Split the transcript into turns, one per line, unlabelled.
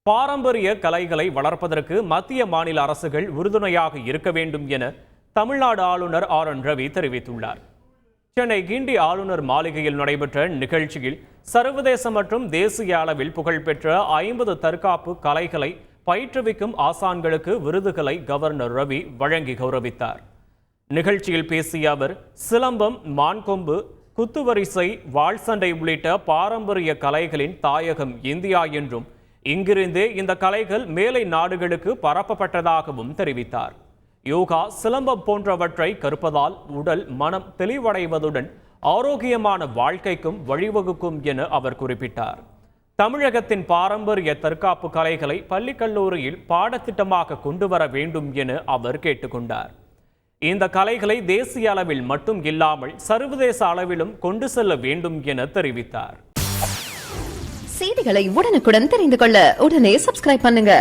பாரம்பரிய கலைகளை வளர்ப்பதற்கு மத்திய மாநில அரசுகள் உறுதுணையாக இருக்க வேண்டும் என தமிழ்நாடு ஆளுநர் RN ரவி தெரிவித்துள்ளார். சென்னை கிண்டி ஆளுநர் மாளிகையில் நடைபெற்ற நிகழ்ச்சியில் சர்வதேச மற்றும் தேசிய அளவில் புகழ்பெற்ற 50 தற்காப்பு கலைகளை பயிற்றுவிக்கும் ஆசான்களுக்கு விருதுகளை கவர்னர் ரவி வழங்கி கௌரவித்தார். நிகழ்ச்சியில் பேசிய அவர், சிலம்பம், மான்கொம்பு, குத்துவரிசை, வாள்சண்டை உள்ளிட்ட பாரம்பரிய கலைகளின் தாயகம் இந்தியா என்றும் இங்கிருந்தே இந்த கலைகள் மேலை நாடுகளுக்கு பரப்பப்பட்டதாகவும் தெரிவித்தார். யோகா, சிலம்பம் போன்றவற்றை கற்பதால் உடல், மனம் தெளிவடைவதுடன் ஆரோக்கியமான வாழ்க்கைக்கும் வழிவகுக்கும் என அவர் குறிப்பிட்டார். தமிழகத்தின் பாரம்பரிய தற்காப்பு கலைகளை பள்ளி கல்லூரியில் பாடத்திட்டமாக கொண்டு வர வேண்டும் என அவர் கேட்டுக்கொண்டார். இந்த கலைகளை தேசிய அளவில் மட்டும் இல்லாமல் சர்வதேச அளவிலும் கொண்டு செல்ல வேண்டும் என தெரிவித்தார்.
செய்திகளை உடனுக்குடன் தெரிந்து கொள்ள உடனே சப்ஸ்கிரைப் பண்ணுங்க.